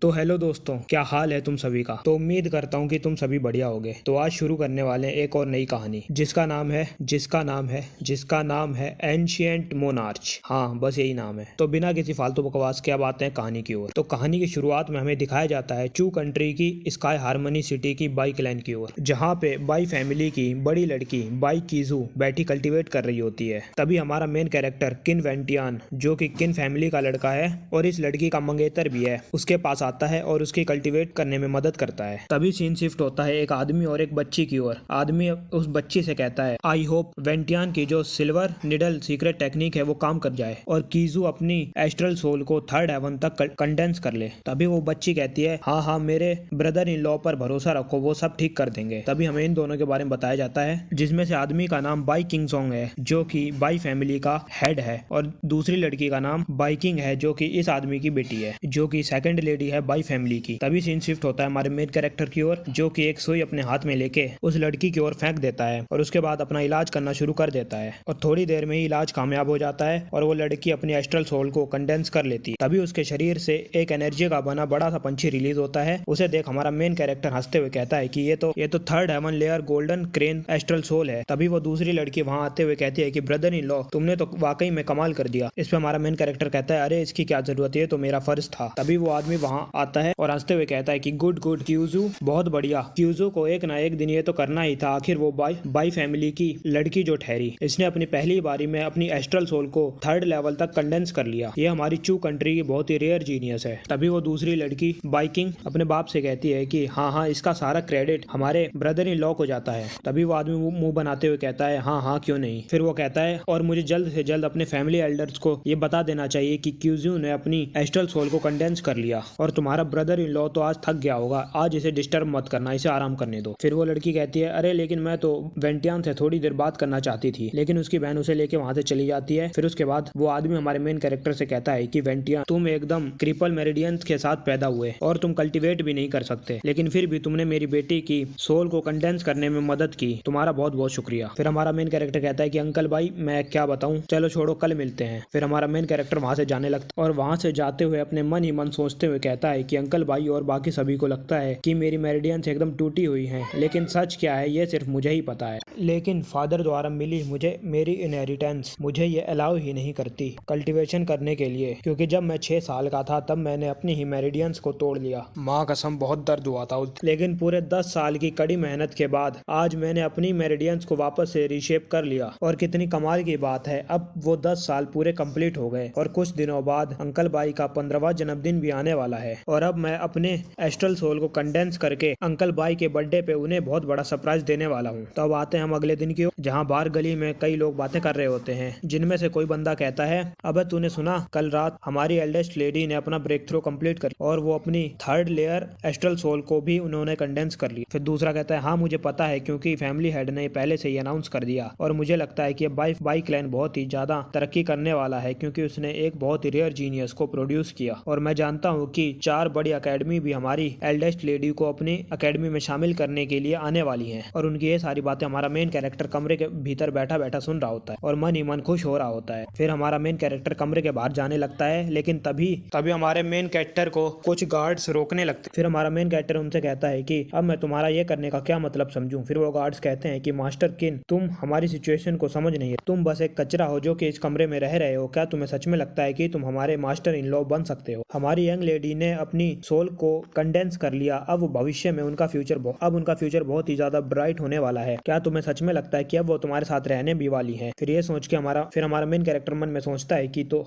तो हेलो दोस्तों, क्या हाल है तुम सभी का। तो उम्मीद करता हूँ कि तुम सभी बढ़िया होगे। तो आज शुरू करने वाले हैं एक और नई कहानी जिसका नाम है एंशिएंट मोनार्च। हाँ, बस यही नाम है। तो बिना किसी फालतू बकवास के अब आते हैं कहानी की ओर। तो कहानी की शुरुआत में हमें दिखाया जाता है चू कंट्री की स्काई हार्मनी सिटी की बाई क्लैन की ओर, जहाँ पे बाई फैमिली की बड़ी लड़की बाई कीजू बैठी कल्टीवेट कर रही होती है। तभी हमारा मेन कैरेक्टर किन वेंटियान, जो कि किन फैमिली का लड़का है और इस लड़की का मंगेतर भी है, उसके पास आता है और उसकी कल्टीवेट करने में मदद करता है। तभी सीन शिफ्ट होता है एक आदमी और एक बच्ची की ओर। आदमी उस बच्ची से कहता है, आई होप वेंटियान की जो सिल्वर निडल सीक्रेट टेक्निक है वो काम कर जाए और कीजू अपनी एस्ट्रल सोल को थर्ड हेवन तक कंडेंस कर ले। तभी वो बच्ची कहती है, हाँ हाँ, मेरे ब्रदर इन लॉ पर भरोसा रखो, वो सब ठीक कर देंगे। तभी हमें इन दोनों के बारे में बताया जाता है, जिसमें से आदमी का नाम बाई किंगसोंग है, जो कि बाई फैमिली का हेड है, और दूसरी लड़की का नाम बाई किंग है, जो कि इस आदमी की बेटी है, जो कि सेकंड लेडी है बाई फैमिली की। तभी सीन शिफ्ट होता है हमारे मेन कैरेक्टर की ओर, जो कि एक सुई अपने हाथ में लेके उस लड़की की ओर फेंक देता है और उसके बाद अपना इलाज करना शुरू कर देता है। और थोड़ी देर में ही इलाज कामयाब हो जाता है और वो लड़की अपनी एस्ट्रल सोल को कंडेंस कर लेती है। तभी उसके शरीर से एक एनर्जी का बना बड़ा सा पंछी रिलीज होता है। उसे देख हमारा मेन कैरेक्टर हंसते हुए कहता है कि ये तो third heaven layer golden crane astral soul है। तभी वो दूसरी लड़की वहां आते हुए कहती है कि ब्रदर इन लॉ, तुमने तो वाकई में कमाल कर दिया। इस पे हमारा मेन कैरेक्टर कहता है, अरे इसकी क्या जरूरत है, तो मेरा फर्ज था। तभी वो आदमी वहां आता है और हंसते हुए कहता है कि गुड गुड क्यूजू, बहुत बढ़िया। क्यूजू को एक ना एक दिन ये तो करना ही था। आखिर वो बाई फैमिली की लड़की जो ठहरी, इसने अपनी पहली बारी में अपनी एस्ट्रल सोल को थर्ड लेवल तक कंडेंस कर लिया। ये हमारी चू कंट्री की बहुत ही रेयर जीनियस है। तभी वो दूसरी लड़की बाइकिंग अपने बाप से कहती है कि हाँ हाँ, इसका सारा क्रेडिट हमारे ब्रदर इन लॉ को जाता है। तभी वो आदमी मुंह बनाते हुए कहता है, हाँ हाँ, क्यों नहीं। फिर वो कहता है, और मुझे जल्द से जल्द अपने फैमिली एल्डर्स को ये बता देना चाहिए कि क्यूजू ने अपनी एस्ट्रल सोल को कंडेंस कर लिया और तुम्हारा ब्रदर इन लॉ तो आज थक गया होगा, आज इसे डिस्टर्ब मत करना, इसे आराम करने दो। फिर वो लड़की कहती है, अरे लेकिन मैं तो वेंटियान से थोड़ी देर बात करना चाहती थी। लेकिन उसकी बहन उसे लेके वहां से चली जाती है। फिर उसके बाद वो आदमी हमारे मेन कैरेक्टर से कहता है कि वेंटियान, तुम एकदम क्रिपल मेरिडियंस के साथ पैदा हुए और तुम कल्टीवेट भी नहीं कर सकते, लेकिन फिर भी तुमने मेरी बेटी की सोल को कंडेंस करने में मदद की, तुम्हारा बहुत बहुत शुक्रिया। फिर हमारा मेन कैरेक्टर कहता है कि अंकल भाई, मैं क्या बताऊं, चलो छोड़ो, कल मिलते हैं। फिर हमारा मेन कैरेक्टर वहां से जाने लगता और वहां से जाते हुए अपने मन ही मन सोचते हुए कहता है कि अंकल भाई और बाकी सभी को लगता है कि मेरी मेरिडियंस एकदम टूटी हुई हैं, लेकिन सच क्या है ये सिर्फ मुझे ही पता है। लेकिन फादर द्वारा मिली मुझे मेरी इनहेरिटेंस मुझे ये अलाउ ही नहीं करती कल्टीवेशन करने के लिए, क्योंकि जब मैं 6 साल का था तब मैंने अपनी ही मेरिडियंस को तोड़ लिया। माँ कसम बहुत दर्द हुआ था लेकिन पूरे 10 साल की कड़ी मेहनत के बाद आज मैंने अपनी मेरिडियंस को वापस से रीशेप कर लिया। और कितनी कमाल की बात है, अब वो 10 साल पूरे कंप्लीट हो गए और कुछ दिनों बाद अंकल भाई का 15वां जन्मदिन भी आने वाला है। और अब मैं अपने एस्ट्रल सोल को कंडेंस करके अंकल भाई के बर्थडे पे उन्हें बहुत बड़ा सरप्राइज देने वाला हूँ। तब आते हैं हम अगले दिन की ओर, जहाँ बाहर गली में कई लोग बातें कर रहे होते हैं, जिनमें से कोई बंदा कहता है, अबे तूने सुना, कल रात हमारी एल्डेस्ट लेडी ने अपना ब्रेक थ्रू कंप्लीट कर और वो अपनी थर्ड लेयर एस्ट्रल सोल को भी उन्होंने कंडेंस कर लिया। फिर दूसरा कहता है, हाँ मुझे पता है, क्योंकि फैमिली हेड ने पहले से ही अनाउंस कर दिया और मुझे लगता है कि बाई क्लैन बहुत ही ज्यादा तरक्की करने वाला है, क्योंकि उसने एक बहुत ही रेयर जीनियस को प्रोड्यूस किया। और मैं जानता हूँ कि 4 बड़ी अकेडमी भी हमारी एल्डेस्ट लेडी को अपनी अकेडमी में शामिल करने के लिए आने वाली हैं। और उनकी ये सारी बातें हमारा मेन कैरेक्टर कमरे के भीतर बैठा बैठा सुन रहा होता है और मन ही मन खुश हो रहा होता है। फिर हमारा मेन कैरेक्टर कमरे के बाहर जाने लगता है, लेकिन तभी हमारे मेन कैरेक्टर को कुछ गार्ड्स रोकने लगते। फिर हमारा मेन कैरेक्टर उनसे कहता है कि अब मैं तुम्हारा ये करने का क्या मतलब समझूं। फिर वो गार्ड्स कहते हैं कि मास्टर किन, तुम हमारी सिचुएशन को समझ नहीं है, तुम बस एक कचरा हो जो कि इस कमरे में रह रहे हो। क्या तुम्हें सच में लगता है कि तुम हमारे मास्टर इन लॉ बन सकते हो? हमारी यंग लेडी ने अपनी सोल को कंडेंस कर लिया, अब भविष्य में उनका फ्यूचर बहुत ही ज्यादा ब्राइट होने वाला है। क्या तुम्हें सच में लगता है कि अब वो तुम्हारे साथ रहने भी वाली है? फिर ये सोच के हमारा मेन कैरेक्टर मन में सोचता है कि तो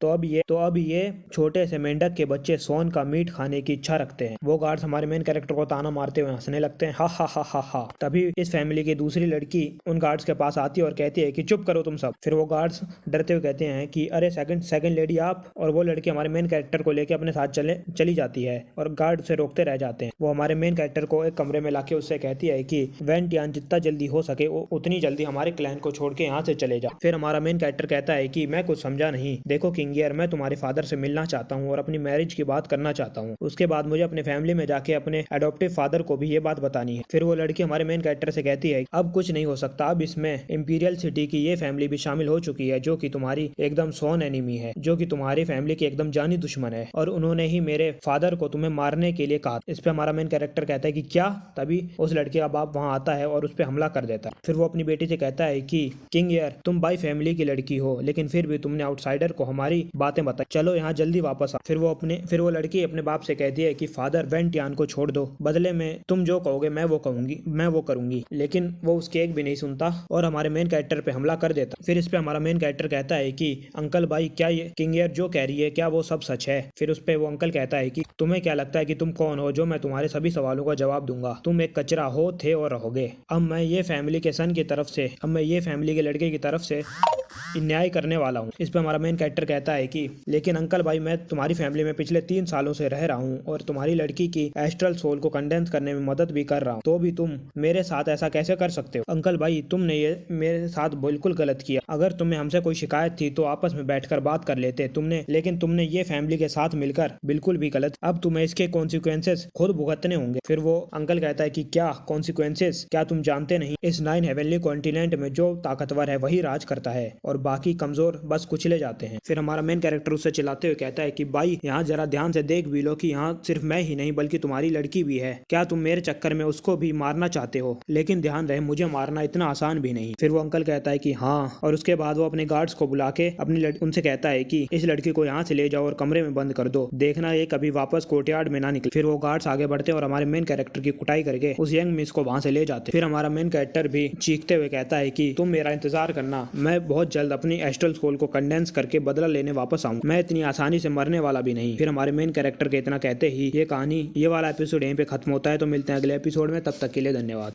अब ये छोटे से मेंढक के बच्चे सोन का मीट खाने की इच्छा रखते हैं। वो गार्ड्स हमारे मेन कैरेक्टर को ताना मारते हुए हंसने लगते हैं, हा हा हा हा हा। तभी इस फैमिली की दूसरी लड़की उन गार्ड्स के पास आती है और कहती है कि चुप करो तुम सब। फिर वो गार्ड्स डरते हुए कहते हैं कि अरे सेकंड लेडी आप। और वो लड़की हमारे मेन कैरेक्टर को लेकर अपने साथ चली जाती है और गार्ड उसे रोकते रह जाते हैं। वो हमारे मेन कैरेक्टर को एक कमरे में लाके उससे कहती है कि वेंटियान जितना जल्दी हो सके उतनी जल्दी हमारे क्लैन को छोड़ के यहाँ से चले जा। फिर हमारा मेन कैरेक्टर कहता है कि मैं कुछ समझा नहीं, देखो किंगियर, मैं तुम्हारे फादर से मिलना चाहता हूँ और अपनी मैरिज की बात करना चाहता हूँ। उसके बाद मुझे अपने फैमिली में जाके अपने एडॉप्टिव फादर को भी ये बात बतानी है। फिर वो लड़की हमारे मेन कैरेक्टर से कहती है, अब कुछ नहीं हो सकता, अब इसमें इंपीरियल सिटी की ये फैमिली भी शामिल हो चुकी है, जो कि तुम्हारी एकदम सोन एनिमी है, जो कि तुम्हारी फैमिली की एकदम जानी दुश्मन है और उन्होंने ही मेरे तुम्हारे फादर को तुम्हें मारने के लिए कहा। इस पे हमारा मेन कैरेक्टर कहता है कि क्या? तभी उस लड़के का बाप वहां आता है और उस पे हमला कर देता है। फिर वो अपनी बेटी से कहता है कि किंग ईयर, तुम बाई फैमिली की लड़की हो, लेकिन फिर भी तुमने आउटसाइडर को हमारी बातें बताई, चलो यहाँ जल्दी वापस आ। फिर वो लड़की अपने बाप से कहती है कि फादर, वेंटियान को छोड़ दो, बदले में तुम जो कहोगे मैं वो करूंगी। लेकिन वो उसके एक भी नहीं सुनता और हमारे मेन कैरेक्टर पे हमला कर देता। फिर इस पे हमारा मेन कैरेक्टर कहता है कि अंकल भाई, क्या ये किंग ईयर जो कह रही है क्या वो सब सच है? फिर उस पे वो अंकल कहता है कि तुम्हें क्या लगता है कि तुम कौन हो जो मैं तुम्हारे सभी सवालों का जवाब दूंगा? तुम एक कचरा हो, थे और रहोगे। अब मैं ये फैमिली के लड़के की तरफ से न्याय करने वाला हूँ। इस पे हमारा मेन कैरेक्टर कहता है कि लेकिन अंकल भाई, मैं तुम्हारी फैमिली में पिछले 3 सालों से रह रहा हूँ और तुम्हारी लड़की की एस्ट्रल सोल को कंडेंस करने में मदद भी कर रहा हूँ, तो भी तुम मेरे साथ ऐसा कैसे कर सकते हो? अंकल भाई, तुमने ये मेरे साथ बिल्कुल गलत किया। अगर तुम्हें हमसे कोई शिकायत थी तो आपस में बैठकर बात कर लेते। लेकिन तुमने ये फैमिली के साथ मिलकर बिल्कुल भी गलत। अब तुम्हें इसके कॉन्सिक्वेंसेस खुद भुगतने होंगे। फिर वो अंकल कहता है कि क्या कॉन्सिक्वेंसेस? क्या तुम जानते नहीं, इस 9 हेवनली कॉन्टिनेंट में जो ताकतवर है वही राज करता है और बाकी कमजोर बस कुचले जाते हैं। फिर हमारा मेन कैरेक्टर उससे चिल्लाते हुए कहता है कि भाई, यहाँ जरा ध्यान से देख भी लो कि यहाँ सिर्फ मैं ही नहीं बल्कि तुम्हारी लड़की भी है। क्या तुम मेरे चक्कर में उसको भी मारना चाहते हो? लेकिन ध्यान रहे, मुझे मारना इतना आसान भी नहीं। फिर वो अंकल कहता है कि हाँ, और उसके बाद वो अपने गार्ड्स को बुला के उनसे कहता है कि इस लड़की को यहाँ से ले जाओ और कमरे में बंद कर दो, देखना ये कभी वापस कोर्टयार्ड में ना निकले। फिर वो गार्ड्स आगे बढ़ते और हमारे मेन कैरेक्टर की कुटाई करके उस यंग मिस को वहां से ले जाते। फिर हमारा मेन कैरेक्टर भी चीखते हुए कहता है कि तुम मेरा इंतजार करना, मैं बहुत जल्द अपनी एस्ट्रल सोल को कंडेंस करके बदला लेने वापस आऊं, मैं इतनी आसानी से मरने वाला भी नहीं। फिर हमारे मेन कैरेक्टर के इतना कहते ही ये वाला एपिसोड यहीं पे खत्म होता है। तो मिलते हैं अगले एपिसोड में, तब तक के लिए धन्यवाद।